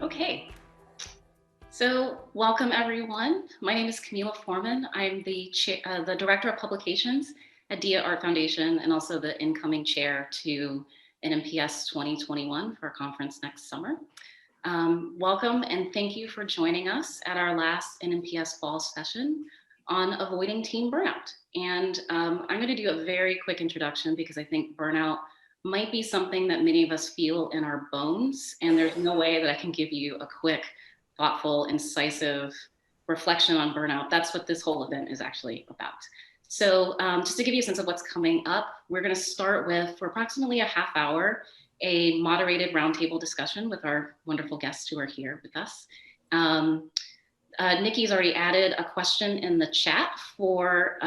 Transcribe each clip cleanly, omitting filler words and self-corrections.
Okay, so welcome everyone. My name is Kamilah Foreman. I'm the Director of Publications at DIA Art Foundation and also the incoming chair to NMPS 2021 for our conference next summer. Welcome and thank you for joining us at our last NMPS fall session on avoiding teen burnout. And I'm going to do a very quick introduction because I think burnout might be something that many of us feel in our bones, and there's no way that I can give you a quick, thoughtful, incisive reflection on burnout. That's what this whole event is actually about. So just to give you a sense of what's coming up, we're going to start with, for approximately a half hour, a moderated roundtable discussion with our wonderful guests who are here with us. Nikki's already added a question in the chat for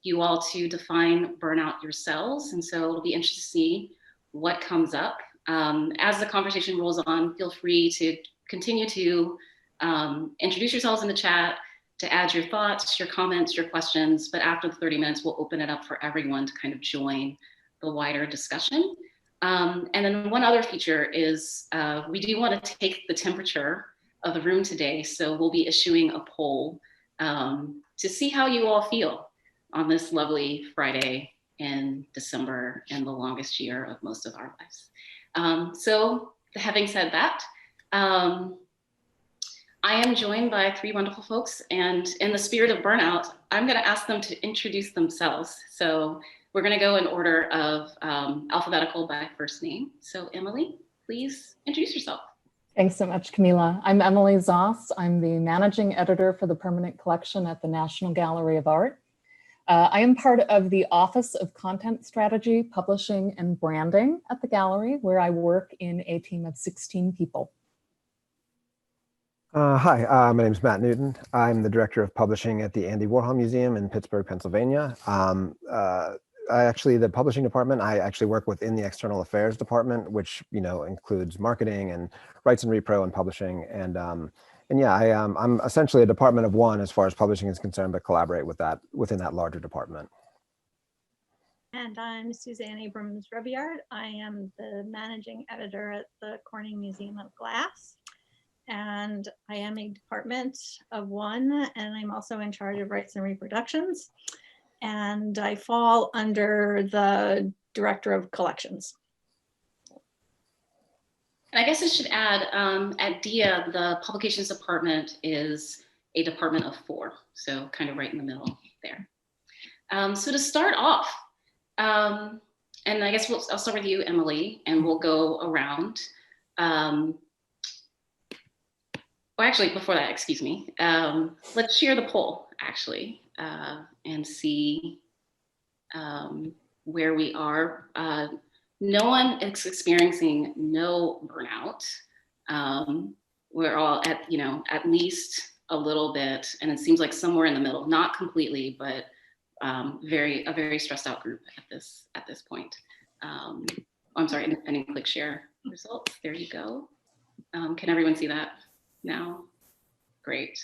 you all to define burnout yourselves. And so it'll be interesting to see what comes up. As the conversation rolls on, feel free to continue to introduce yourselves in the chat, to add your thoughts, your comments, your questions. But after the 30 minutes, we'll open it up for everyone to kind of join the wider discussion. And then one other feature is we do want to take the temperature of the room today. So we'll be issuing a poll to see how you all feel on this lovely Friday in December and the longest year of most of our lives. So having said that, I am joined by three wonderful folks, and in the spirit of burnout, I'm gonna ask them to introduce themselves. So we're gonna go in order of alphabetical by first name. So Emily, please introduce yourself. Thanks so much, Kamilah. I'm Emily Zoss. I'm the managing editor for the permanent collection at the National Gallery of Art. I am part of the Office of Content Strategy, Publishing, and Branding at the gallery, where I work in a team of 16 people. Hi, my name is Matt Newton. I'm the director of publishing at the Andy Warhol Museum in Pittsburgh, Pennsylvania. The publishing department, I actually work within the external affairs department, which includes marketing and rights and repro and publishing. And yeah, I'm essentially a department of one as far as publishing is concerned, but collaborate with that within that larger department. And I'm Suzanne Abrams Rebillard. I am the managing editor at the Corning Museum of Glass. And I am a department of one, and I'm also in charge of rights and reproductions. And I fall under the director of collections. And I guess I should add, at DIA, the publications department is a department of 4, so kind of right in the middle there. So to start off, and I guess I'll start with you, Emily, and we'll go around. Well, actually, before that, excuse me, let's share the poll, actually, and see where we are. No one is experiencing no burnout. We're all at least a little bit, and it seems like somewhere in the middle, not completely, but a very stressed out group at this point. I'm sorry, independent click share results. There you go. Can everyone see that now? Great.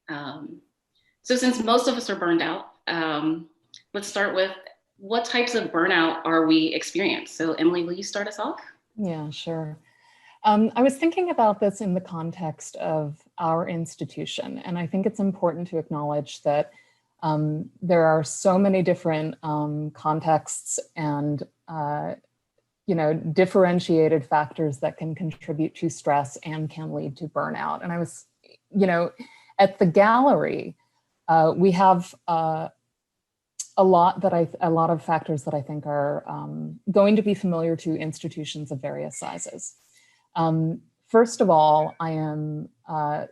So since most of us are burned out, let's start with what types of burnout are we experiencing? So Emily, will you start us off? Yeah, sure. I was thinking about this in the context of our institution, and I think it's important to acknowledge that there are so many different contexts and differentiated factors that can contribute to stress and can lead to burnout. And I was, at the gallery, we have a lot of factors that I think are going to be familiar to institutions of various sizes. First of all, I am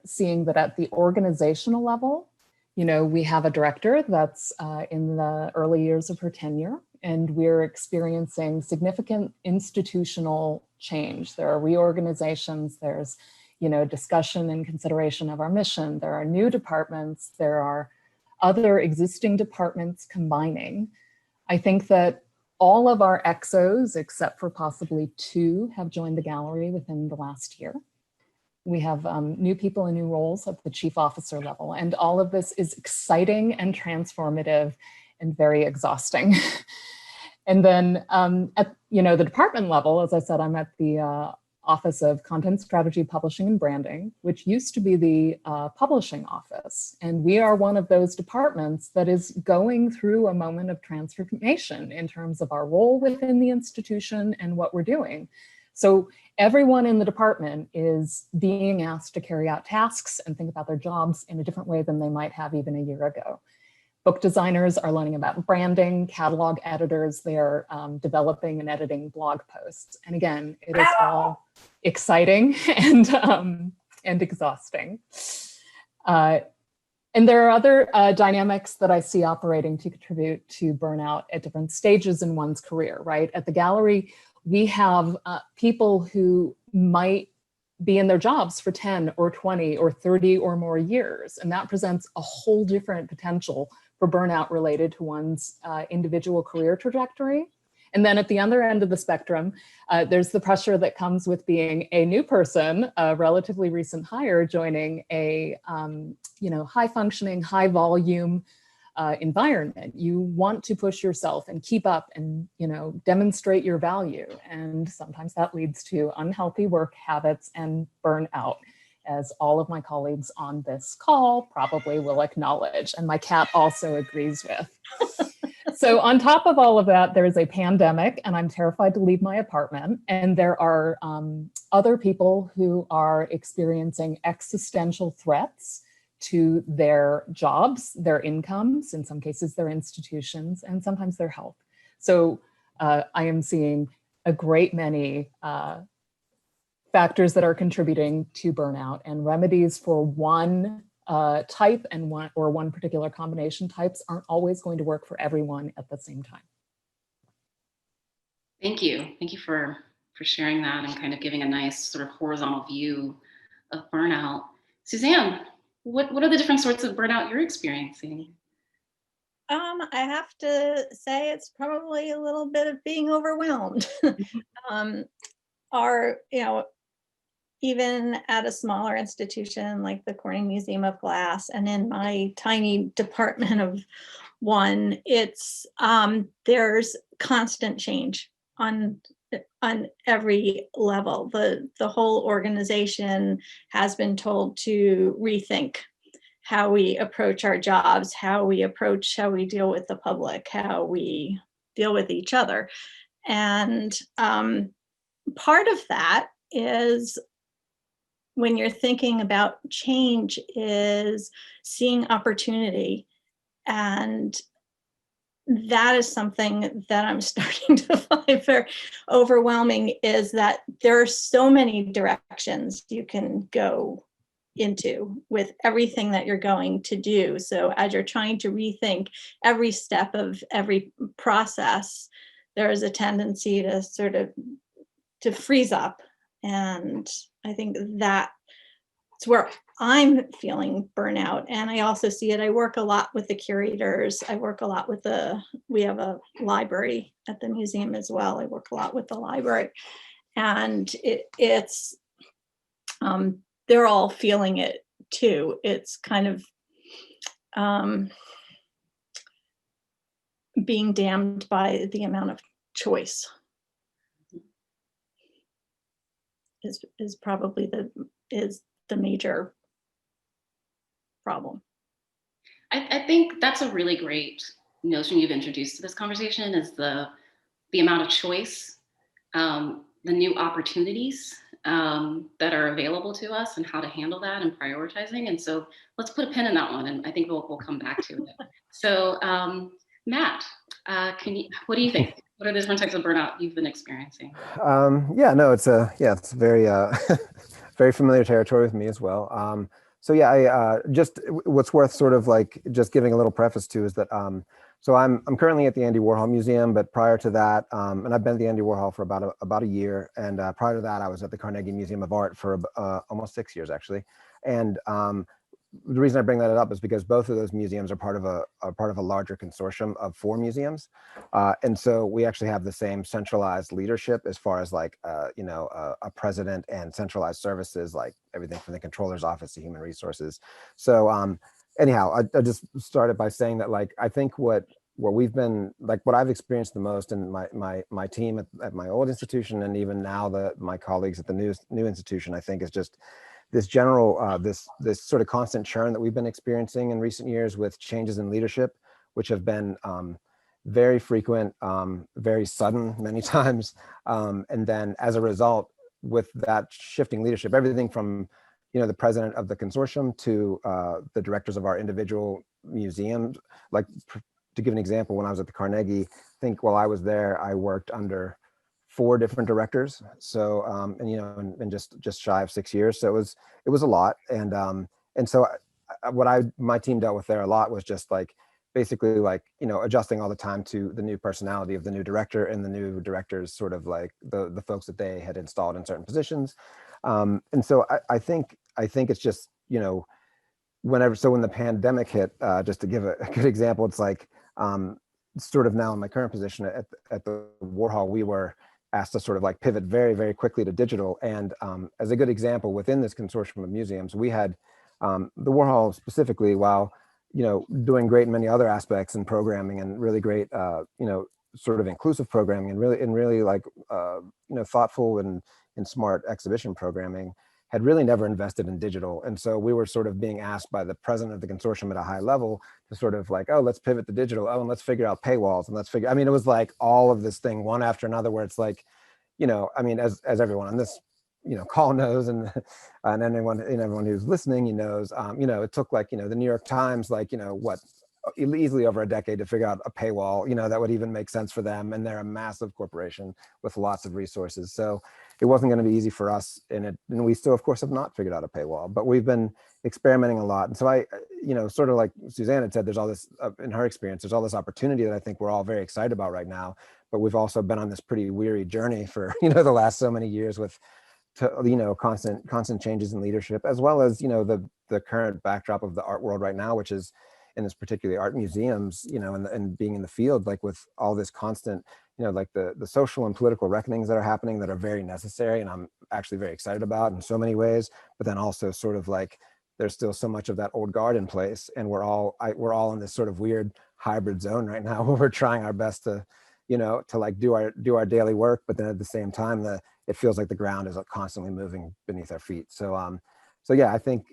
seeing that at the organizational level, we have a director that's in the early years of her tenure, and we're experiencing significant institutional change. There are reorganizations, there's discussion and consideration of our mission, there are new departments, there are other existing departments combining. I think that all of our XOs, except for possibly 2, have joined the gallery within the last year. We have new people in new roles at the chief officer level, and all of this is exciting and transformative and very exhausting. And then at the department level, as I said, I'm at the Office of Content Strategy, Publishing and Branding, which used to be the publishing office. And we are one of those departments that is going through a moment of transformation in terms of our role within the institution and what we're doing. So everyone in the department is being asked to carry out tasks and think about their jobs in a different way than they might have even a year ago. Book designers are learning about branding, catalog editors, they are developing and editing blog posts. And again, it is all exciting and exhausting. And there are other dynamics that I see operating to contribute to burnout at different stages in one's career, right? At the gallery, we have people who might be in their jobs for 10 or 20 or 30 or more years. And that presents a whole different potential for burnout related to one's individual career trajectory. And then at the other end of the spectrum, there's the pressure that comes with being a new person, a relatively recent hire, joining a high functioning, high volume environment. You want to push yourself and keep up and demonstrate your value. And sometimes that leads to unhealthy work habits and burnout, as all of my colleagues on this call probably will acknowledge, and my cat also agrees with. So on top of all of that, there is a pandemic and I'm terrified to leave my apartment. And there are other people who are experiencing existential threats to their jobs, their incomes, in some cases their institutions, and sometimes their health. So I am seeing a great many factors that are contributing to burnout, and remedies for one type and one particular combination types aren't always going to work for everyone at the same time. Thank you. Thank you for sharing that and kind of giving a nice sort of horizontal view of burnout. Suzanne, what are the different sorts of burnout you're experiencing? I have to say it's probably a little bit of being overwhelmed. Even at a smaller institution like the Corning Museum of Glass, and in my tiny department of one, it's there's constant change on every level. The whole organization has been told to rethink how we approach our jobs, how we deal with the public, how we deal with each other. And part of that is, when you're thinking about change, is seeing opportunity. And that is something that I'm starting to find very overwhelming, is that there are so many directions you can go into with everything that you're going to do. So as you're trying to rethink every step of every process, there is a tendency to sort of freeze up. And I think that's where I'm feeling burnout. And I also see it. I work a lot with the curators. I work a lot with we have a library at the museum as well. I work a lot with the library. And it's they're all feeling it too. It's kind of being damned by the amount of choice. Is probably the major problem. I think that's a really great notion you've introduced to this conversation, is the amount of choice, the new opportunities that are available to us, and how to handle that and prioritizing. And so let's put a pin in that one, and I think we'll come back to it. So Matt, what do you think? What are the different types of burnout you've been experiencing? It's very very familiar territory with me as well. I just, what's worth sort of like just giving a little preface to is that so I'm currently at the Andy Warhol Museum, but prior to that, and I've been at the Andy Warhol for about a year, and prior to that, I was at the Carnegie Museum of Art for almost 6 years actually, and the reason I bring that up is because both of those museums are part of a larger consortium of 4 museums, and so we actually have the same centralized leadership as far as like a president and centralized services, like everything from the controller's office to human resources. So anyhow, I just started by saying that, like, I think what we've been like, what I've experienced the most in my team at my old institution, and even now my colleagues at the new institution, I think, is just this general this sort of constant churn that we've been experiencing in recent years with changes in leadership, which have been very frequent, very sudden many times, and then as a result, with that shifting leadership, everything from the president of the consortium to the directors of our individual museums. Like, to give an example, when I was at the Carnegie, I think while I was there, I worked under 4 different directors. So, in just shy of 6 years. So it was a lot. And so my team dealt with there a lot was just like, basically like, adjusting all the time to the new personality of the new director and the new directors, sort of like the folks that they had installed in certain positions. And so I think it's just, when the pandemic hit, just to give a good example, it's like, sort of now in my current position at the Warhol, we were asked to sort of like pivot very, very quickly to digital. And as a good example, within this consortium of museums, we had the Warhol specifically, while doing great in many other aspects and programming and really great, sort of inclusive programming and really like, thoughtful and smart exhibition programming, had really never invested in digital. And so we were sort of being asked by the president of the consortium at a high level to sort of like, oh, let's pivot to digital. Oh, and let's figure out paywalls, and it was like all of this thing one after another, where it's like, as everyone on this, call knows, and everyone who's listening, knows, it took like, the New York Times, like, easily over a decade to figure out a paywall, that would even make sense for them. And they're a massive corporation with lots of resources. So it wasn't going to be easy for us. And we still, of course, have not figured out a paywall, but we've been experimenting a lot. And so I, sort of like Suzanne had said, there's all this, in her experience, there's all this opportunity that I think we're all very excited about right now, but we've also been on this pretty weary journey for, the last so many years with, constant changes in leadership, as well as, the current backdrop of the art world right now, which is, in this particularly art museums, and being in the field, like with all this constant, like the social and political reckonings that are happening that are very necessary, and I'm actually very excited about in so many ways, but then also sort of like, there's still so much of that old guard in place, and we're all in this sort of weird hybrid zone right now where we're trying our best to, to like do our daily work, but then at the same time, it feels like the ground is constantly moving beneath our feet. So yeah, I think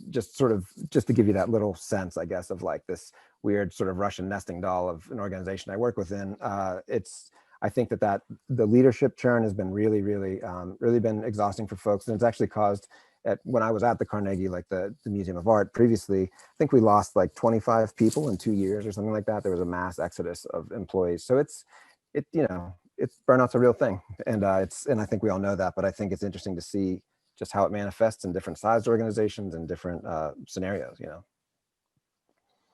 just to give you that little sense, I guess, of like this weird sort of Russian nesting doll of an organization I work within. I think that the leadership churn has been really, really, really been exhausting for folks, and it's actually caused. When I was at the Carnegie, like the Museum of Art previously, I think we lost like 25 people in 2 years or something like that. There was a mass exodus of employees. So it's burnout's a real thing, and I think we all know that. But I think it's interesting to see just how it manifests in different sized organizations and different scenarios,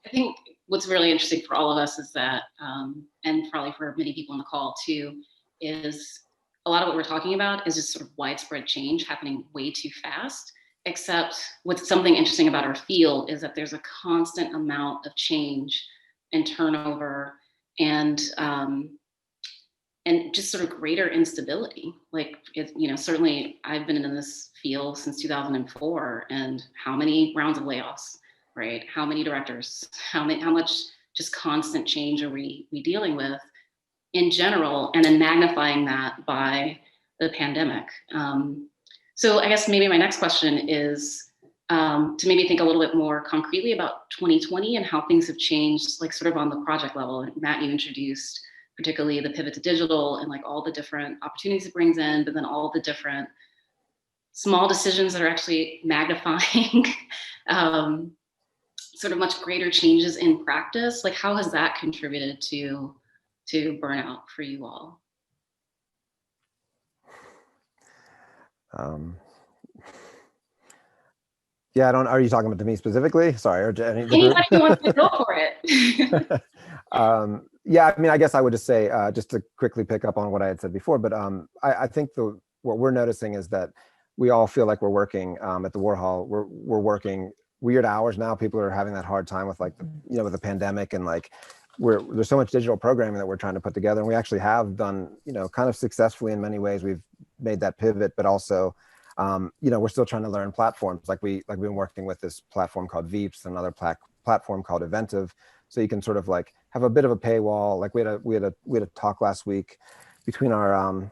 I think what's really interesting for all of us is that, and probably for many people on the call too, is a lot of what we're talking about is just sort of widespread change happening way too fast. Except what's something interesting about our field is that there's a constant amount of change and turnover and just sort of greater instability. Like, certainly I've been in this field since 2004, and how many rounds of layoffs, right? How many directors, how much just constant change are we dealing with in general, and then magnifying that by the pandemic. So I guess maybe my next question is to maybe think a little bit more concretely about 2020 and how things have changed, like sort of on the project level. Matt, you introduced particularly the pivot to digital and like all the different opportunities it brings in, but then all the different small decisions that are actually magnifying sort of much greater changes in practice. Like, how has that contributed to burnout for you all? Yeah, are you talking about to me specifically? Sorry, or anybody who wants to go for it. Yeah, I mean, I guess I would just say, just to quickly pick up on what I had said before, but I think what we're noticing is that we all feel like we're working at the Warhol. We're working weird hours now. People are having that hard time with like, with the pandemic, and like there's so much digital programming that we're trying to put together. And we actually have done, kind of successfully in many ways. We've made that pivot, but also, we're still trying to learn platforms. We've been working with this platform called Veeps, another platform called Eventive, So you can sort of like have a bit of a paywall. Like we had a talk last week between our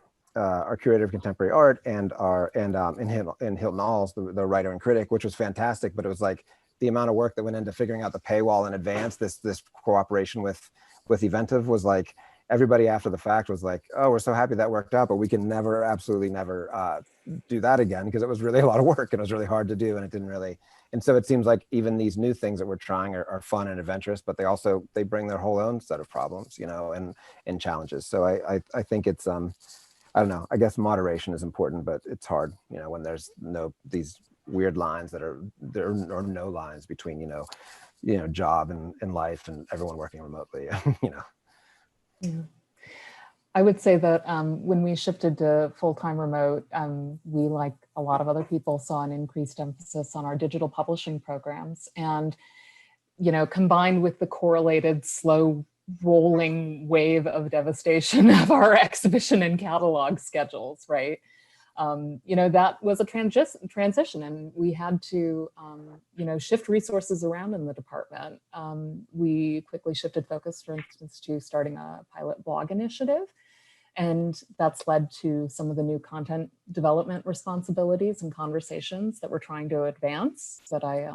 curator of contemporary art and in Hilton Alls, the writer and critic, which was fantastic. But it was like the amount of work that went into figuring out the paywall in advance. This cooperation with Eventive was like, everybody after the fact was like, oh, we're so happy that worked out, but we can never, absolutely never do that again, because it was really a lot of work and it was really hard to do, and it didn't really. And so it seems like even these new things that we're trying are fun and adventurous, but they bring their whole own set of problems, you know, and challenges. So I think it's I don't know, I guess moderation is important, but it's hard, you know, when there's these weird lines there are no lines between, you know, job and life and everyone working remotely, you know. Yeah. I would say that when we shifted to full-time remote, we, like a lot of other people, saw an increased emphasis on our digital publishing programs. And, you know, combined with the correlated slow rolling wave of devastation of our exhibition and catalog schedules, right? You know, that was a transition, and we had to, you know, shift resources around in the department. We quickly shifted focus, for instance, to starting a pilot blog initiative. And that's led to some of the new content development responsibilities and conversations that we're trying to advance that I,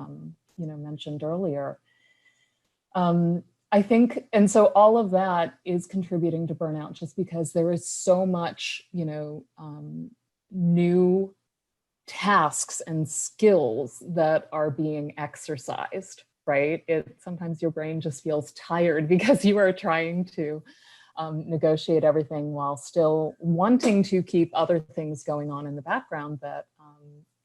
you know, mentioned earlier. I think, and so all of that is contributing to burnout, just because there is so much, you know, new tasks and skills that are being exercised, right? Sometimes your brain just feels tired because you are trying to negotiate everything while still wanting to keep other things going on in the background that,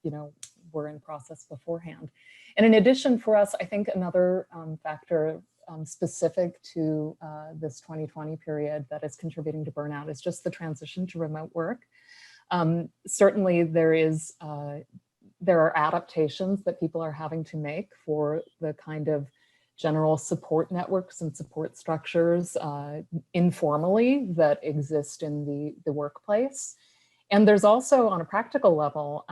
you know, were in process beforehand. And in addition, for us, I think another factor specific to this 2020 period that is contributing to burnout is just the transition to remote work. Certainly there are adaptations that people are having to make for the kind of general support networks and support structures informally that exist in the workplace. And there's also, on a practical level,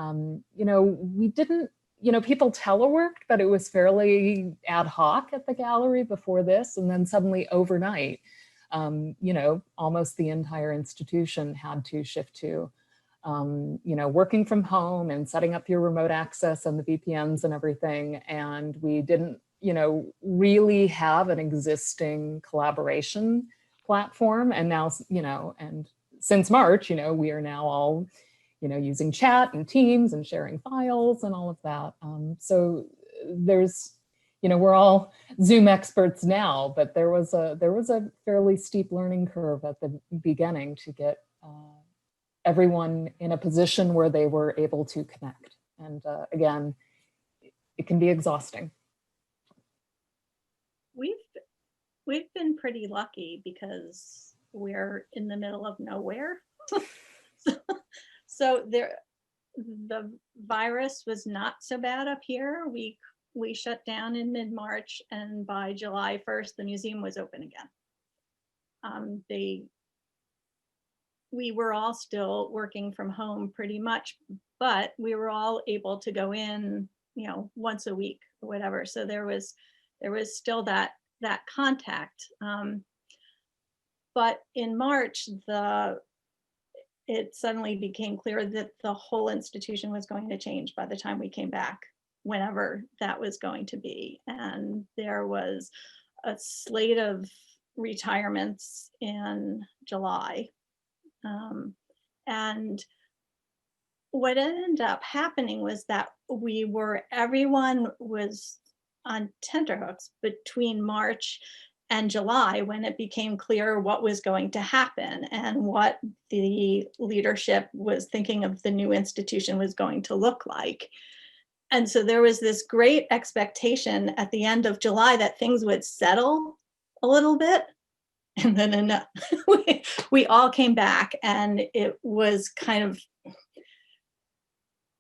you know, we didn't, you know, people teleworked, but it was fairly ad hoc at the gallery before this. And then suddenly overnight, you know, almost the entire institution had to shift to, you know, working from home and setting up your remote access and the VPNs and everything. And we didn't, you know, really have an existing collaboration platform. And now, you know, and since March, you know, we are now all, you know, using chat and Teams and sharing files and all of that. So there's, you know, we're all Zoom experts now, but there was a fairly steep learning curve at the beginning to get everyone in a position where they were able to connect. And again, it can be exhausting. We've been pretty lucky because we're in the middle of nowhere. So the virus was not so bad up here. We shut down in mid-March, and by July 1st, the museum was open again. We were all still working from home pretty much, but we were all able to go in, you know, once a week or whatever. So there was still that contact. But in March, it suddenly became clear that the whole institution was going to change by the time we came back, whenever that was going to be. And there was a slate of retirements in July. And what ended up happening was that everyone was on tenterhooks between March and July, when it became clear what was going to happen and what the leadership was thinking of the new institution was going to look like. And so there was this great expectation at the end of July that things would settle a little bit. And then we all came back, and it was kind of,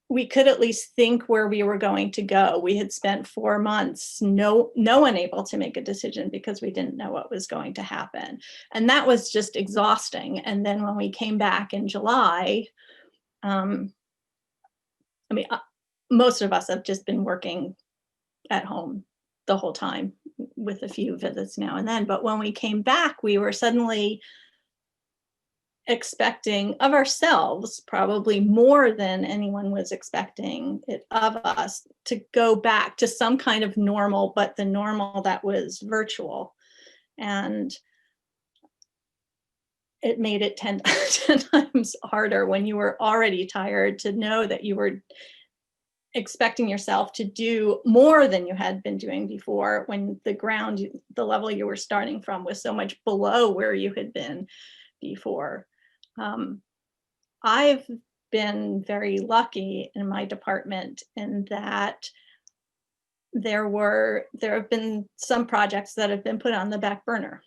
we could at least think where we were going to go. We had spent 4 months, no one able to make a decision because we didn't know what was going to happen. And that was just exhausting. And then when we came back in July, most of us have just been working at home the whole time, with a few visits now and then. But when we came back, we were suddenly expecting of ourselves, probably more than anyone was expecting it of us, to go back to some kind of normal, but the normal that was virtual. And it made it 10 times harder when you were already tired to know that you were expecting yourself to do more than you had been doing before, when the level you were starting from was so much below where you had been before. I've been very lucky in my department in that there have been some projects that have been put on the back burner.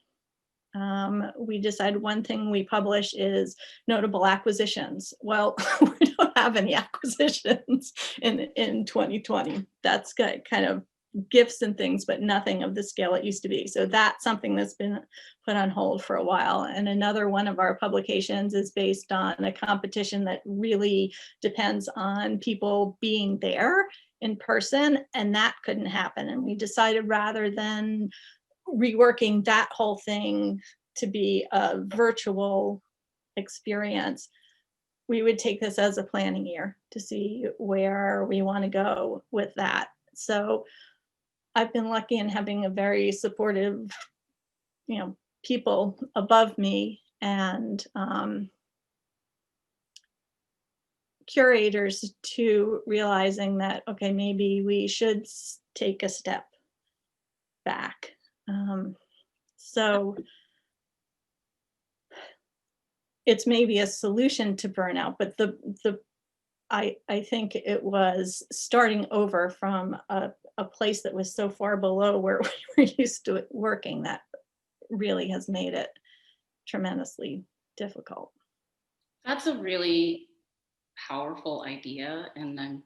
We decided one thing we publish is notable acquisitions. Well, we don't have any acquisitions in 2020. That's kind of gifts and things, but nothing of the scale it used to be. So that's something that's been put on hold for a while. And another one of our publications is based on a competition that really depends on people being there in person, and that couldn't happen. And we decided, rather than reworking that whole thing to be a virtual experience, we would take this as a planning year to see where we want to go with that. So I've been lucky in having a very supportive, people above me, and curators too, realizing that, okay, maybe we should take a step back. So it's maybe a solution to burnout, but I think it was starting over from a place that was so far below where we were used to working that really has made it tremendously difficult. That's a really powerful idea, and I'm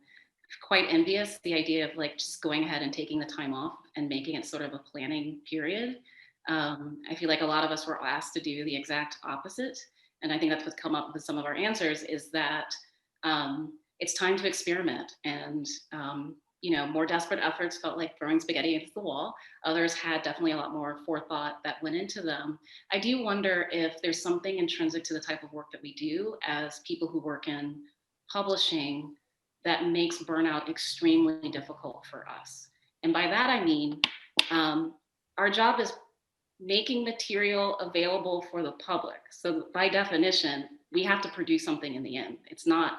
quite envious the idea of like just going ahead and taking the time off and making it sort of a planning period. I feel like a lot of us were asked to do the exact opposite, and I think that's what's come up with some of our answers, is that it's time to experiment. And more desperate efforts felt like throwing spaghetti against the wall. Others had definitely a lot more forethought that went into them. I do wonder if there's something intrinsic to the type of work that we do as people who work in publishing that makes burnout extremely difficult for us. And by that, I mean, our job is making material available for the public. So by definition, we have to produce something in the end. It's not,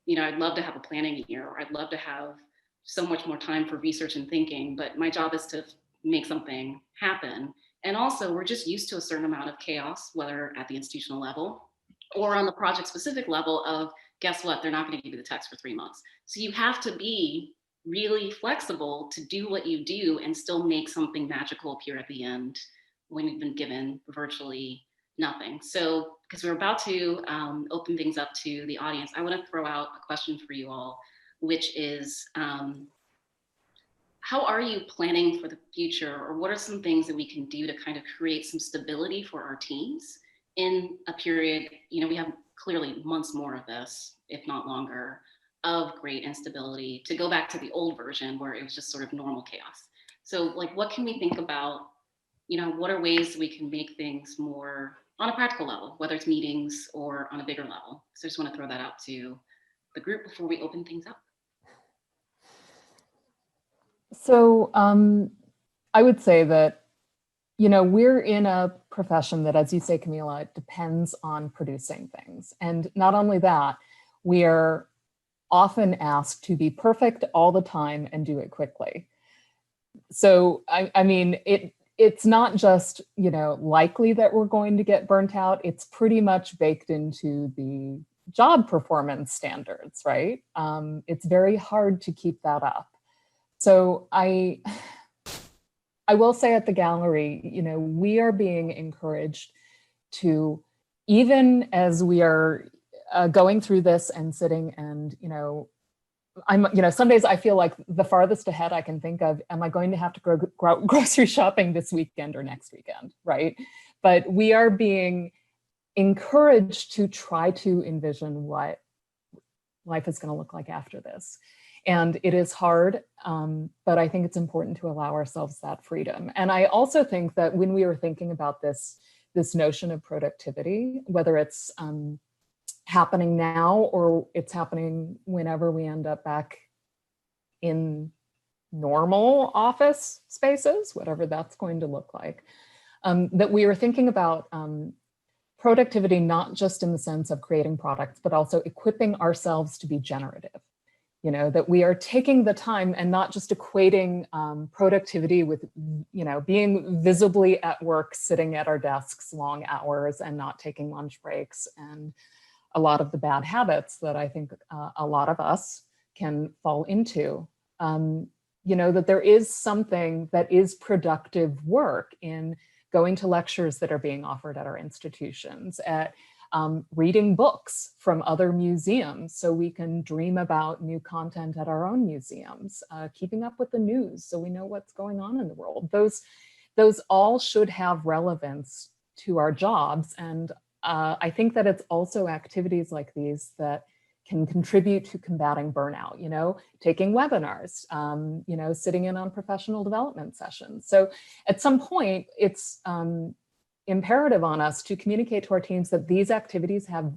I'd love to have a planning year, or I'd love to have so much more time for research and thinking, but my job is to make something happen. And also, we're just used to a certain amount of chaos, whether at the institutional level or on the project specific level of, guess what, they're not going to give you the text for 3 months. So you have to be really flexible to do what you do and still make something magical appear at the end when you've been given virtually nothing. So, because we're about to open things up to the audience, I want to throw out a question for you all, which is, how are you planning for the future, or what are some things that we can do to kind of create some stability for our teams in a period, we have clearly months more of this, if not longer, of great instability, to go back to the old version where it was just sort of normal chaos. So like, what can we think about, what are ways we can make things more on a practical level, whether it's meetings or on a bigger level? So I just want to throw that out to the group before we open things up. So I would say that, we're in a profession that, as you say, Kamilah, it depends on producing things. And not only that, we are often asked to be perfect all the time and do it quickly. So, I mean, it's not just, likely that we're going to get burnt out. It's pretty much baked into the job performance standards, right? It's very hard to keep that up. So I will say at the gallery, we are being encouraged to, even as we are going through this and sitting and, some days I feel like the farthest ahead I can think of, am I going to have to go grocery shopping this weekend or next weekend, right? But we are being encouraged to try to envision what life is going to look like after this. And it is hard, but I think it's important to allow ourselves that freedom. And I also think that when we were thinking about this notion of productivity, whether it's happening now or it's happening whenever we end up back in normal office spaces, whatever that's going to look like, that we were thinking about productivity, not just in the sense of creating products, but also equipping ourselves to be generative. You know, that we are taking the time and not just equating productivity with, you know, being visibly at work, sitting at our desks long hours and not taking lunch breaks, and a lot of the bad habits that I think a lot of us can fall into. You know, that there is something that is productive work in going to lectures that are being offered at our institutions, at reading books from other museums so we can dream about new content at our own museums, keeping up with the news so we know what's going on in the world. Those all should have relevance to our jobs. And I think that it's also activities like these that can contribute to combating burnout, you know, taking webinars, you know, sitting in on professional development sessions. So at some point, it's imperative on us to communicate to our teams that these activities have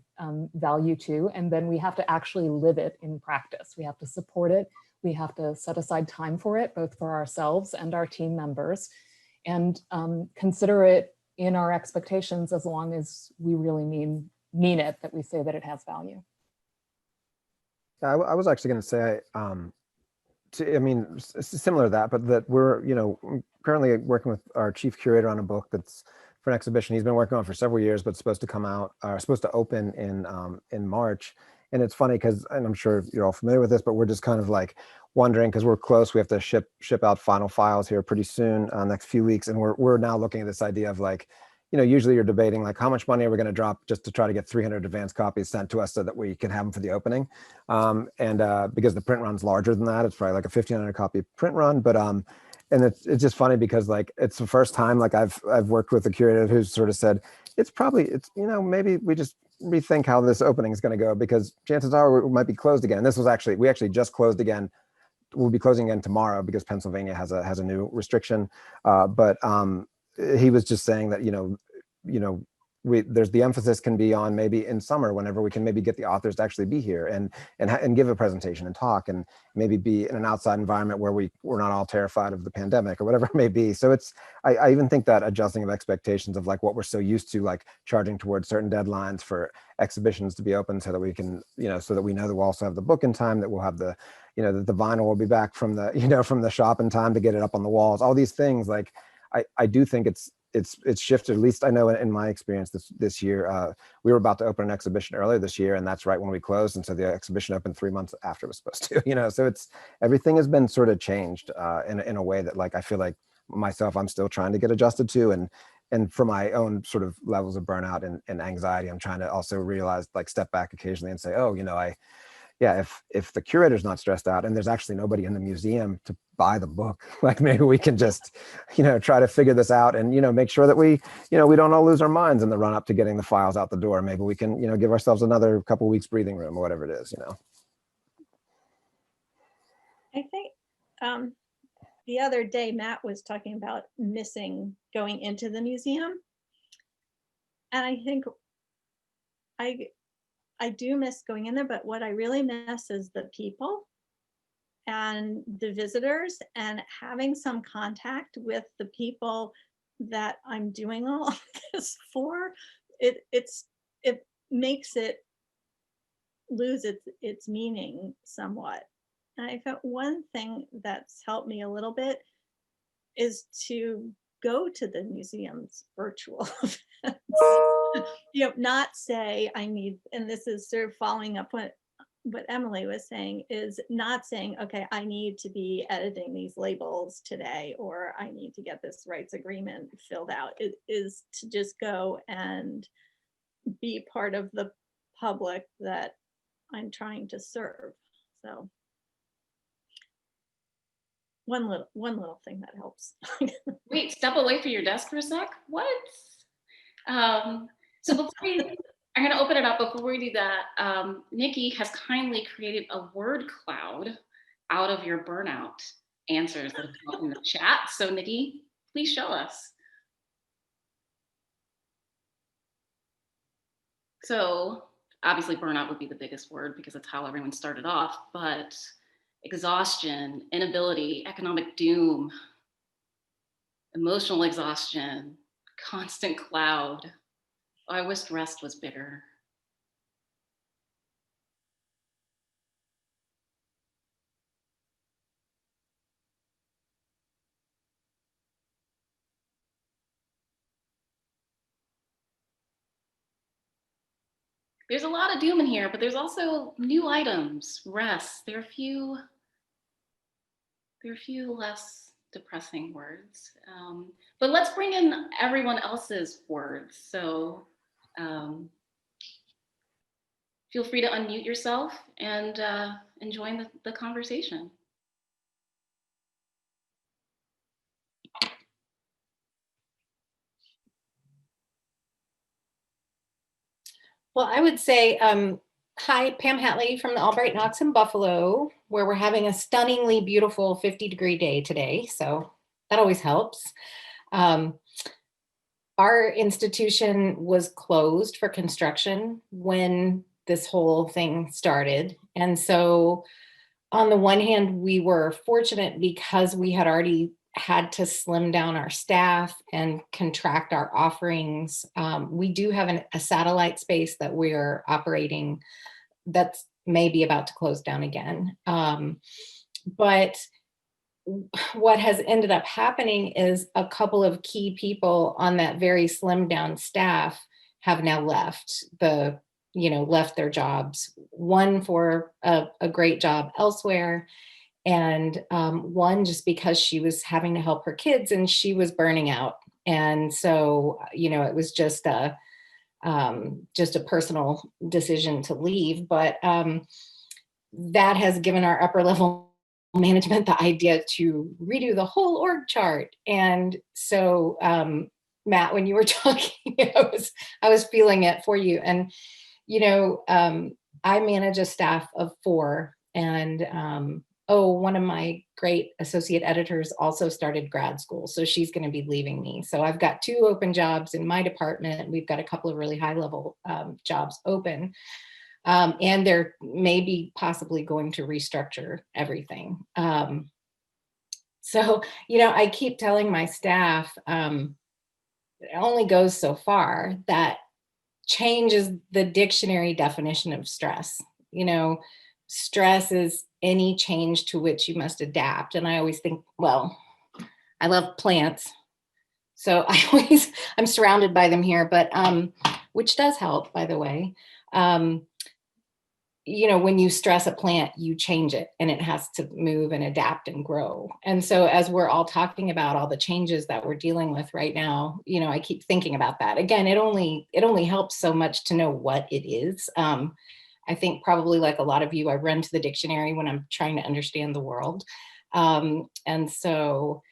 value too, and then we have to actually live it in practice. We have to support it. We have to set aside time for it, both for ourselves and our team members, and consider it in our expectations as long as we really mean it, that we say that it has value. I was actually going to say, I mean, similar to that, but that we're, you know, currently working with our chief curator on a book that's for an exhibition he's been working on for several years, but it's supposed to come out, supposed to open in March. And it's funny because, and I'm sure you're all familiar with this, but we're just kind of like wondering, because we're close, we have to ship out final files here pretty soon, next few weeks. And we're now looking at this idea of like, you know, usually you're debating like how much money are we going to drop just to try to get 300 advanced copies sent to us so that we can have them for the opening. Because the print run's larger than that, it's probably like a 1,500 copy print run. But and it's just funny because like it's the first time like I've worked with a curator who's sort of said it's you know, maybe we just rethink how this opening is going to go, because chances are we might be closed again. And this was we actually just closed again. We'll be closing again tomorrow because Pennsylvania has a new restriction. But he was just saying that, you know, there's the emphasis can be on maybe in summer, whenever we can maybe get the authors to actually be here and give a presentation and talk, and maybe be in an outside environment where we're not all terrified of the pandemic or whatever it may be. So I even think that adjusting of expectations of like what we're so used to, like charging towards certain deadlines for exhibitions to be open so that we can, you know, so that we know that we'll also have the book in time, that we'll have the, you know, that the vinyl will be back from the, you know, from the shop in time to get it up on the walls, all these things. Like, I do think it's shifted, at least I know in my experience this year. We were about to open an exhibition earlier this year, and that's right when we closed. And so the exhibition opened 3 months after it was supposed to, you know, so everything has been sort of changed in a way that, like, I feel like myself, I'm still trying to get adjusted to. And for my own sort of levels of burnout and anxiety, I'm trying to also realize, like, step back occasionally and say, oh, you know, if the curator's not stressed out and there's actually nobody in the museum to buy the book, like maybe we can just, you know, try to figure this out and, you know, make sure that we, you know, we don't all lose our minds in the run up to getting the files out the door. Maybe we can, you know, give ourselves another couple of weeks breathing room or whatever it is, you know. I think the other day, Matt was talking about missing going into the museum. And I think I do miss going in there, but what I really miss is the people and the visitors, and having some contact with the people that I'm doing all of this for. It makes it lose its meaning somewhat. And I found one thing that's helped me a little bit is to go to the museum's virtual events. You know, not say I need, and this is sort of following up what Emily was saying, is not saying, okay, I need to be editing these labels today, or I need to get this rights agreement filled out. It is to just go and be part of the public that I'm trying to serve. So one little thing that helps. Wait, step away from your desk for a sec. What? So before I'm going to open it up. Before we do that, Nikki has kindly created a word cloud out of your burnout answers that have come up in the chat. So Nikki, please show us. So obviously burnout would be the biggest word because that's how everyone started off, but exhaustion, inability, economic doom, emotional exhaustion, constant cloud. Oh, I wished rest was bigger. There's a lot of doom in here, but there's also new items, rest. There are a few less depressing words. But let's bring in everyone else's words. So feel free to unmute yourself and join the conversation. Well, I would say, hi, Pam Hatley from the Albright Knox in Buffalo, where we're having a stunningly beautiful 50-degree day today. So that always helps. Our institution was closed for construction when this whole thing started. And so on the one hand, we were fortunate because we had already had to slim down our staff and contract our offerings. We do have a satellite space that we're operating that's maybe about to close down again. But what has ended up happening is a couple of key people on that very slimmed down staff have now left their jobs, one for a great job elsewhere, and one just because she was having to help her kids and she was burning out. And so, it was just a personal decision to leave. But that has given our upper level management the idea to redo the whole org chart. And so, Matt, when you were talking, I was feeling it for you. And, I manage a staff of 4, and one of my great associate editors also started grad school, so she's going to be leaving me. So I've got 2 open jobs in my department. We've got a couple of really high level jobs open. And they're maybe possibly going to restructure everything. So, I keep telling my staff, it only goes so far, that change is the dictionary definition of stress. Stress is any change to which you must adapt. And I always think, well, I love plants, so I'm surrounded by them here, but which does help, by the way. When you stress a plant, you change it and it has to move and adapt and grow. And so as we're all talking about all the changes that we're dealing with right now, I keep thinking about that. Again, it only helps so much to know what it is. I think probably like a lot of you, I run to the dictionary when I'm trying to understand the world. And so,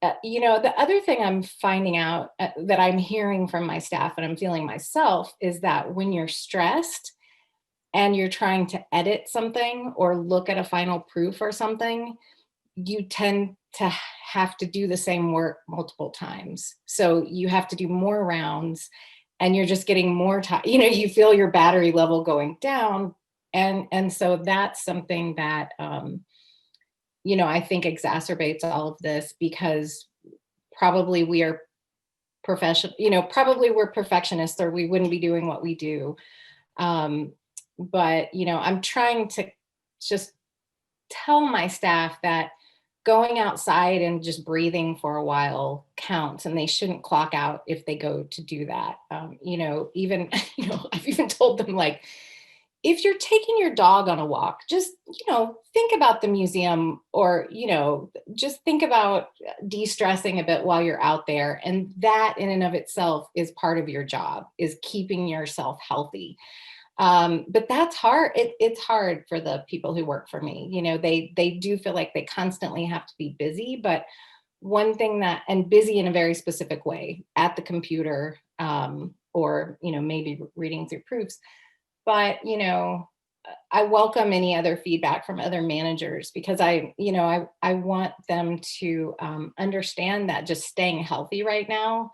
the other thing I'm finding out that I'm hearing from my staff and I'm feeling myself is that when you're stressed and you're trying to edit something or look at a final proof or something, you tend to have to do the same work multiple times. So you have to do more rounds and you're just getting more time, you feel your battery level going down. And so that's something that, I think exacerbates all of this, because probably we are probably we're perfectionists or we wouldn't be doing what we do. But, I'm trying to just tell my staff that going outside and just breathing for a while counts, and they shouldn't clock out if they go to do that. Even, I've even told them, like, if you're taking your dog on a walk, just, think about the museum, or, just think about de-stressing a bit while you're out there. And that in and of itself is part of your job, is keeping yourself healthy. But that's hard. It's hard for the people who work for me. They do feel like they constantly have to be busy, but one thing and busy in a very specific way at the computer, or, maybe reading through proofs. But, I welcome any other feedback from other managers, because I want them to understand that just staying healthy right now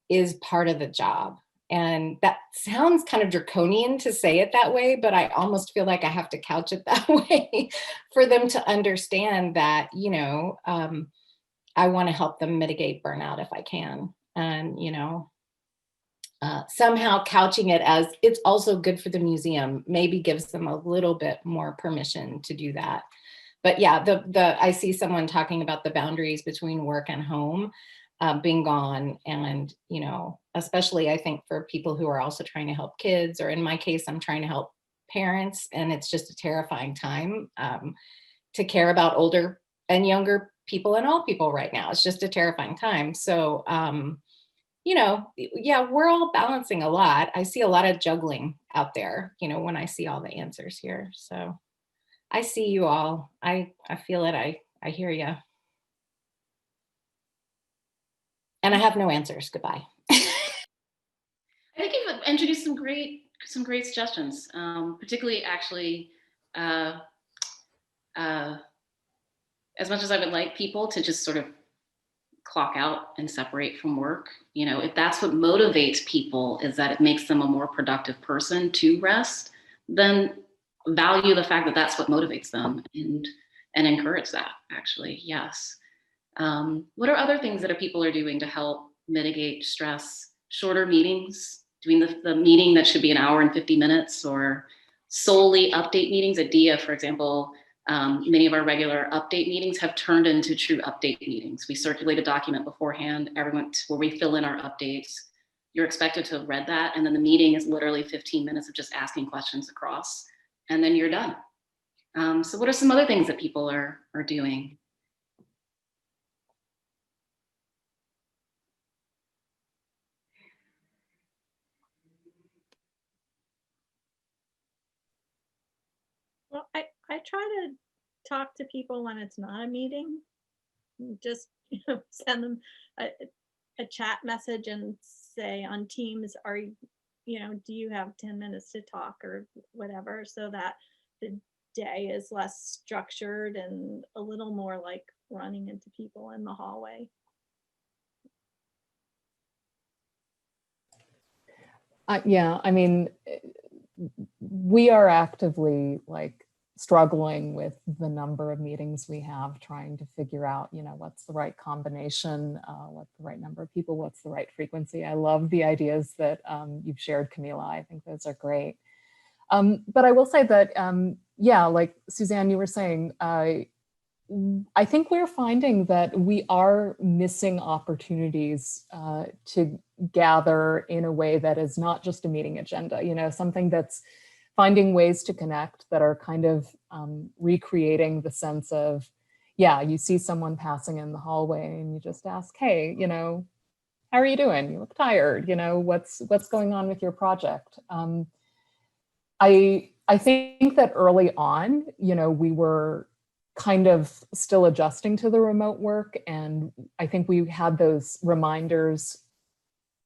is part of the job. And that sounds kind of draconian to say it that way, but I almost feel like I have to couch it that way for them to understand that, I want to help them mitigate burnout if I can. And, somehow couching it as it's also good for the museum maybe gives them a little bit more permission to do that. But yeah, I see someone talking about the boundaries between work and home being gone. And, especially I think for people who are also trying to help kids, or in my case, I'm trying to help parents. And it's just a terrifying time to care about older and younger people and all people right now. It's just a terrifying time. So, yeah, we're all balancing a lot. I see a lot of juggling out there, when I see all the answers here. So I see you all. I feel it. I hear you. And I have no answers. Goodbye. I think you've introduced some great suggestions, particularly actually, as much as I would like people to just sort of clock out and separate from work, if that's what motivates people, is that it makes them a more productive person to rest, then value the fact that that's what motivates them, and encourage that, actually. Yes. What are other things that people are doing to help mitigate stress? Shorter meetings, doing the meeting that should be an hour and 50 minutes, or solely update meetings. At DIA, for example, many of our regular update meetings have turned into true update meetings. We circulate a document beforehand, where we fill in our updates. You're expected to have read that, and then the meeting is literally 15 minutes of just asking questions across, and then you're done. So what are some other things that people are doing? Well, I try to talk to people when it's not a meeting. Just send them a chat message and say on Teams, do you have 10 minutes to talk or whatever, so that the day is less structured and a little more like running into people in the hallway. Yeah, I mean, we are actively struggling with the number of meetings we have, trying to figure out, what's the right combination, what's the right number of people, what's the right frequency. I love the ideas that you've shared, Kamilah. I think those are great. But I will say that, yeah, like Suzanne, you were saying, I think we're finding that we are missing opportunities to gather in a way that is not just a meeting agenda, something that's finding ways to connect that are kind of recreating the sense of, yeah, you see someone passing in the hallway and you just ask, hey, how are you doing? You look tired, what's going on with your project? I think that early on, we were kind of still adjusting to the remote work. And I think we had those reminders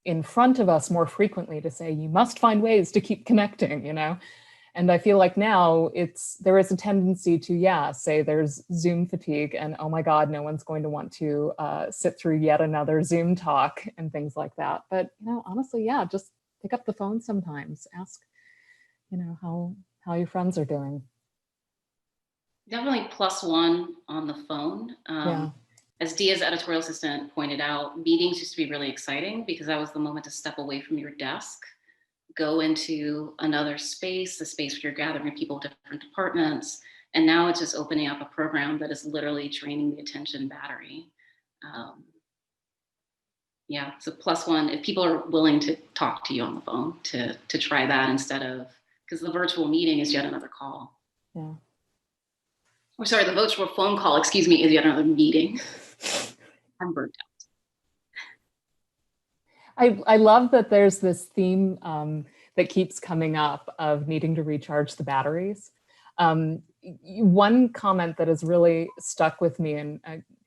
in front of us more frequently to say, you must find ways to keep connecting, And I feel like now there is a tendency to, say there's Zoom fatigue and, oh my God, no one's going to want to sit through yet another Zoom talk and things like that. But, honestly, just pick up the phone sometimes, ask, how your friends are doing. Definitely +1 on the phone. As Dia's editorial assistant pointed out, meetings used to be really exciting because that was the moment to step away from your desk, go into another space, the space where you're gathering people with different departments. And now it's just opening up a program that is literally draining the attention battery. So +1, if people are willing to talk to you on the phone, to try that instead of, because the virtual meeting is yet another call. Yeah. Or sorry, the virtual phone call, is yet another meeting. I'm burnt out. I love that there's this theme that keeps coming up of needing to recharge the batteries. One comment that has really stuck with me and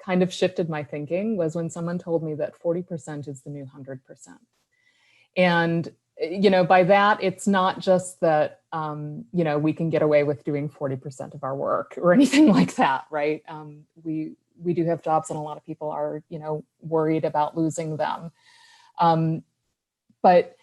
kind of shifted my thinking was when someone told me that 40% is the new 100%. And by that, it's not just that, we can get away with doing 40% of our work or anything like that, right? We do have jobs and a lot of people are, worried about losing them. But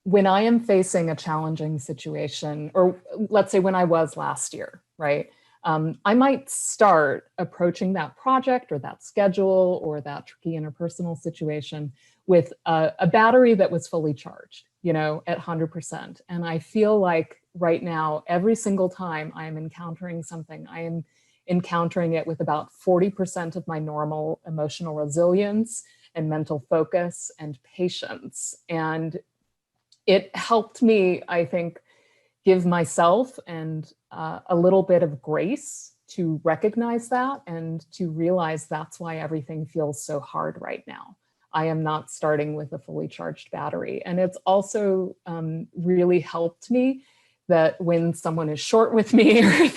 when I am facing a challenging situation, or let's say when I was last year, right? I might start approaching that project or that schedule or that tricky interpersonal situation with a battery that was fully charged, at 100%. And I feel like right now, every single time I am encountering something, I am encountering it with about 40% of my normal emotional resilience and mental focus and patience. And it helped me, I think, give myself and a little bit of grace to recognize that and to realize that's why everything feels so hard right now. I am not starting with a fully charged battery. And it's also really helped me that when someone is short with me or,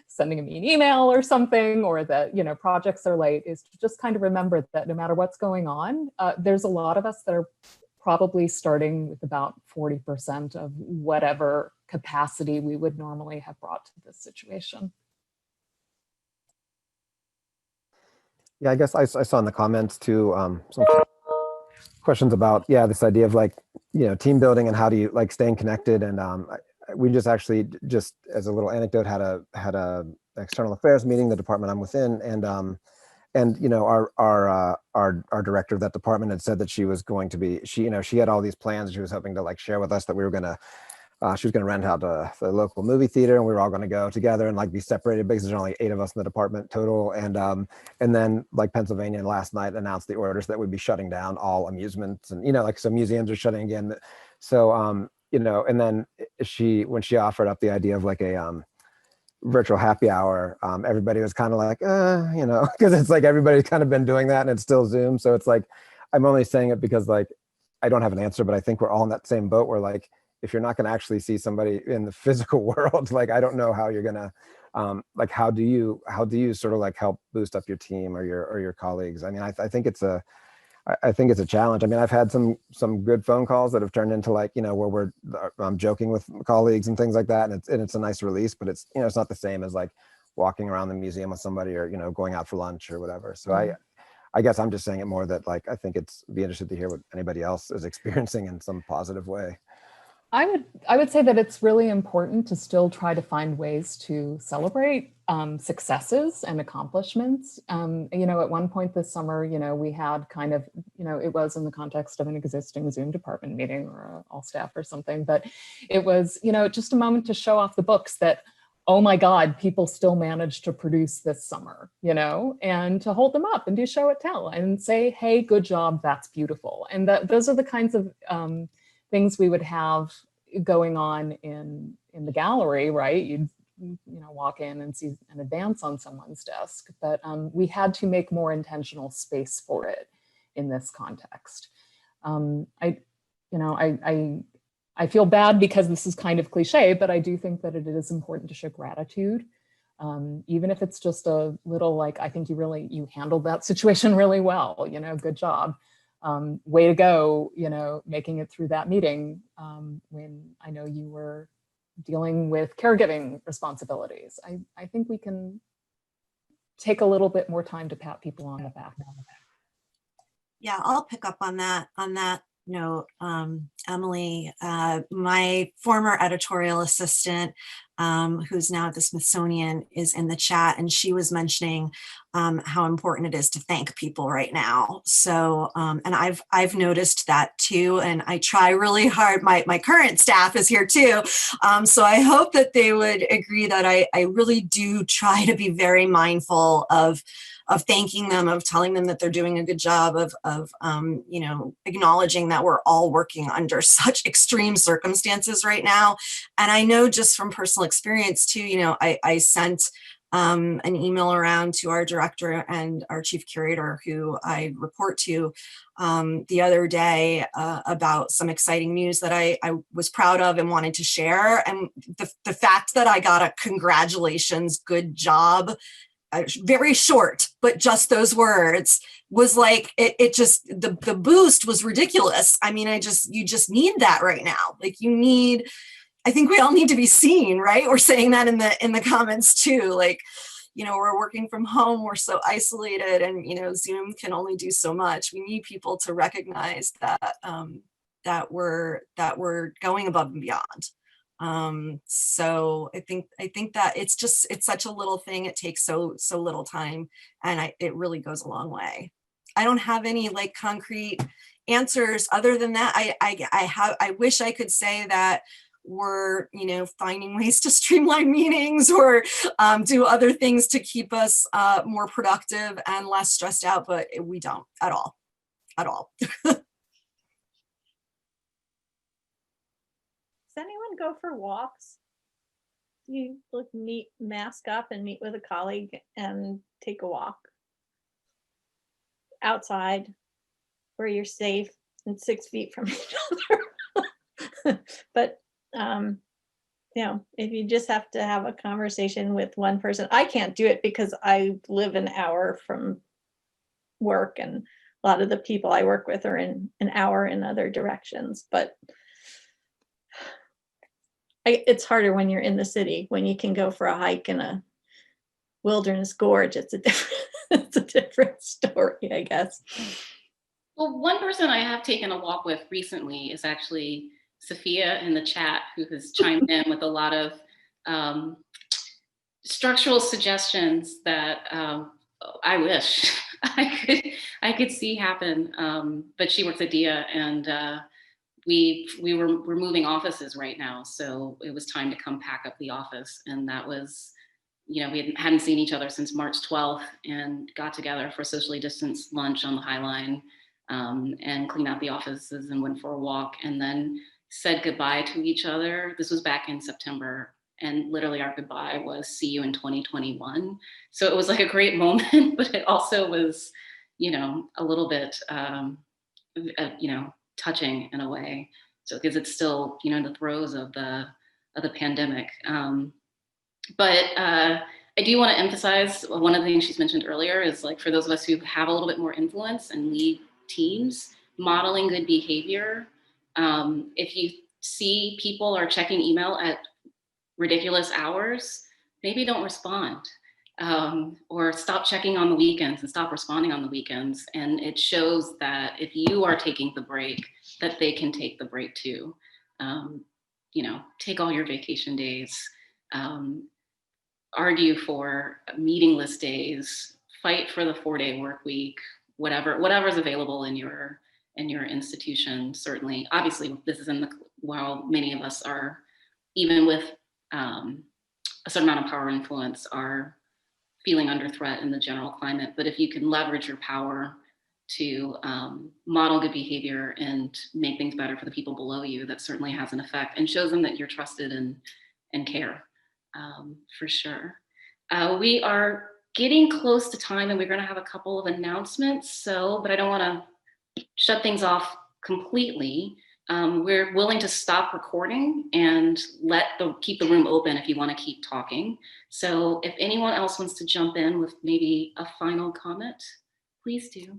sending me an email or something, or that, projects are late, is to just kind of remember that no matter what's going on, there's a lot of us that are probably starting with about 40% of whatever capacity we would normally have brought to this situation. Yeah, I guess I saw in the comments too, some questions about, this idea of like, team building and how do you like staying connected. And we just actually, just as a little anecdote, had a external affairs meeting, the department I'm within, and our director of that department had said that she was going to be, she had all these plans. She was hoping to like share with us that we were going to, she was going to rent out the local movie theater, and we were all going to go together and like be separated because there's only 8 of us in the department total. And then like Pennsylvania last night announced the orders that we'd be shutting down all amusements, and like some museums are shutting again. So and then when she offered up the idea of like a virtual happy hour, everybody was kind of like, because it's like everybody's kind of been doing that and it's still Zoom. So it's like, I'm only saying it because like, I don't have an answer, but I think we're all in that same boat where like, if you're not going to actually see somebody in the physical world, like, I don't know how you're going to, like, how do you sort of like help boost up your team or your colleagues? I mean, I think it's a challenge. I mean, I've had some good phone calls that have turned into like, where I'm joking with colleagues and things like that. And it's a nice release, but it's, it's not the same as like walking around the museum with somebody or, going out for lunch or whatever. So I guess I'm just saying it more that like, I think it's be interested to hear what anybody else is experiencing in some positive way. I would say that it's really important to still try to find ways to celebrate successes and accomplishments. At one point this summer, we had kind of, it was in the context of an existing Zoom department meeting or all staff or something, but it was, just a moment to show off the books that, oh my God, people still managed to produce this summer, and to hold them up and do show and tell and say, hey, good job, that's beautiful. And those are the kinds of things we would have going on in the gallery, right? You'd walk in and see an advance on someone's desk, but we had to make more intentional space for it in this context. I feel bad because this is kind of cliche, but I do think that it is important to show gratitude, even if it's just a little like, I think you handled that situation really well, good job. Way to go, making it through that meeting when I know you were dealing with caregiving responsibilities. I think we can take a little bit more time to pat people on the back. Yeah, I'll pick up on that note, Emily. My former editorial assistant, who's now at the Smithsonian, is in the chat, and she was mentioning how important it is to thank people right now. So, and I've noticed that too, and I try really hard. My current staff is here too, so I hope that they would agree that I really do try to be very mindful of thanking them, of telling them that they're doing a good job, of acknowledging that we're all working under such extreme circumstances right now. And I know just from personal experience too, I sent an email around to our director and our chief curator, who I report to, the other day about some exciting news that I was proud of and wanted to share. And the fact that I got a congratulations, good job very short, but just those words was like, it just, the boost was ridiculous. I mean, you just need that right now. Like I think we all need to be seen, right? We're saying that in the comments too. Like, we're working from home, we're so isolated, and, Zoom can only do so much. We need people to recognize that, that we're going above and beyond. So I think that it's such a little thing. It takes so little time, and it really goes a long way. I don't have any like concrete answers other than that. I wish I could say that we're, finding ways to streamline meetings or do other things to keep us more productive and less stressed out, but we don't at all. Does anyone go for walks? Do you mask up and meet with a colleague and take a walk outside where you're safe and 6 feet from each other? But if you just have to have a conversation with one person, I can't do it because I live an hour from work, and a lot of the people I work with are in an hour in other directions. But it's harder when you're in the city, when you can go for a hike in a wilderness gorge. It's a different story, I guess. Well, one person I have taken a walk with recently is actually Sophia in the chat, who has chimed in with a lot of structural suggestions that I wish I could see happen. But she works at DIA, and we're moving offices right now, so it was time to come pack up the office, and that was, we hadn't seen each other since March 12th, and got together for socially distanced lunch on the High Line, and cleaned out the offices and went for a walk, and then said goodbye to each other. This was back in September, and literally our goodbye was see you in 2021. So it was like a great moment, but it also was, a little bit, touching in a way. So because it's still, in the throes of the pandemic. But I do want to emphasize one of the things she's mentioned earlier is, like, for those of us who have a little bit more influence and lead teams, modeling good behavior. If you see people are checking email at ridiculous hours, maybe don't respond, or stop checking on the weekends and stop responding on the weekends. And it shows that if you are taking the break, that they can take the break too. Take all your vacation days, argue for meetingless days, fight for the 4-day work week, whatever's available in your institution. Certainly, obviously, this is while many of us are, even with a certain amount of power and influence, are feeling under threat in the general climate. But if you can leverage your power to model good behavior and make things better for the people below you, that certainly has an effect and shows them that you're trusted and care, for sure. We are getting close to time, and we're going to have a couple of announcements. But I don't want to shut things off completely. We're willing to stop recording and keep the room open if you want to keep talking. So if anyone else wants to jump in with maybe a final comment, please do.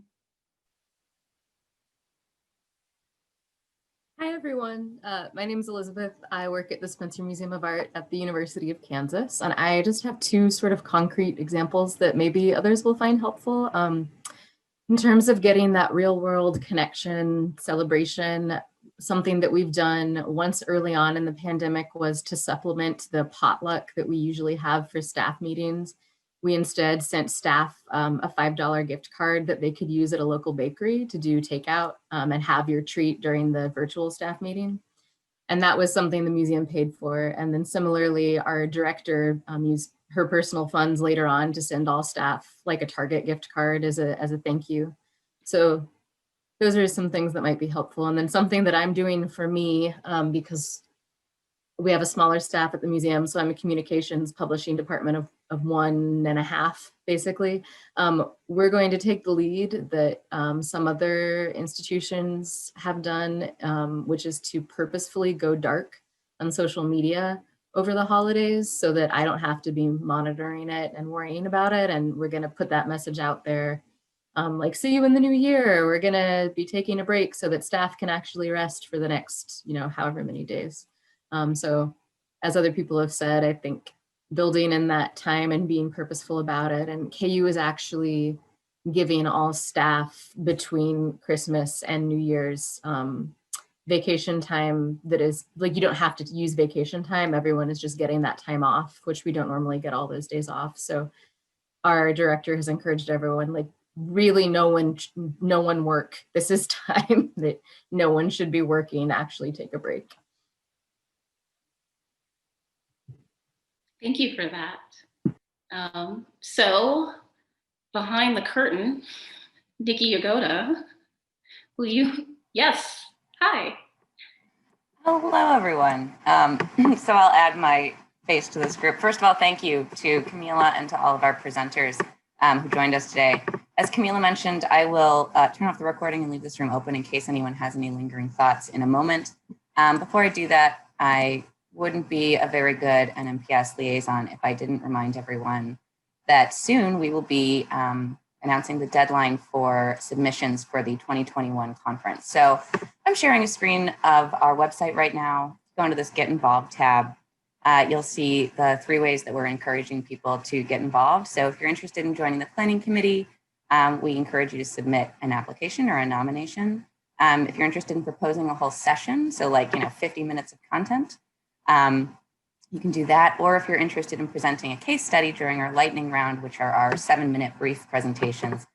Hi, everyone. My name is Elizabeth. I work at the Spencer Museum of Art at the University of Kansas, and I just have 2 sort of concrete examples that maybe others will find helpful. In terms of getting that real world connection, celebration, something that we've done once early on in the pandemic was to supplement the potluck that we usually have for staff meetings. We instead sent staff a $5 gift card that they could use at a local bakery to do takeout and have your treat during the virtual staff meeting. And that was something the museum paid for. And then similarly, our director used her personal funds later on to send all staff like a Target gift card as a thank you. So those are some things that might be helpful. And then something that I'm doing for me, because we have a smaller staff at the museum, so I'm a communications publishing department of 1.5, basically. We're going to take the lead that some other institutions have done, which is to purposefully go dark on social media over the holidays so that I don't have to be monitoring it and worrying about it. And we're going to put that message out there. Like, see you in the new year. We're going to be taking a break so that staff can actually rest for the next, however many days. So as other people have said, I think building in that time and being purposeful about it. And KU is actually giving all staff between Christmas and New Year's vacation time that is like, you don't have to use vacation time. Everyone is just getting that time off, which we don't normally get all those days off. So our director has encouraged everyone, like, really no one work. This is time that no one should be working, actually take a break. Thank you for that. So behind the curtain, Nikki Yagoda, will you, yes, hi. Oh, hello, everyone. So I'll add my face to this group. First of all, thank you to Kamilah and to all of our presenters who joined us today. As Kamilah mentioned, I will turn off the recording and leave this room open in case anyone has any lingering thoughts in a moment. Before I do that, I wouldn't be a very good NMPS liaison if I didn't remind everyone that soon we will be announcing the deadline for submissions for the 2021 conference. So I'm sharing a screen of our website right now. Go into this Get Involved tab. You'll see the 3 ways that we're encouraging people to get involved. So if you're interested in joining the planning committee, we encourage you to submit an application or a nomination. If you're interested in proposing a whole session, so like 50 minutes of content, you can do that. Or if you're interested in presenting a case study during our lightning round, which are our 7-minute brief presentations,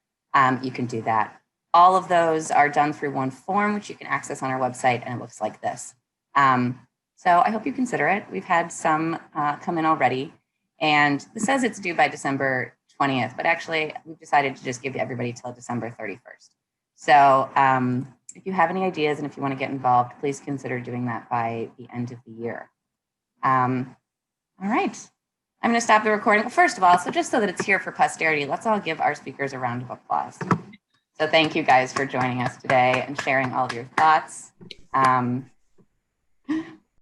you can do that. All of those are done through one form, which you can access on our website, and it looks like this. So I hope you consider it. We've had some come in already, and this says it's due by December 20th, but actually we've decided to just give everybody till December 31st. So if you have any ideas and if you want to get involved, please consider doing that by the end of the year. All right, I'm going to stop the recording. Well, first of all, so just so that it's here for posterity, let's all give our speakers a round of applause. So thank you guys for joining us today and sharing all of your thoughts.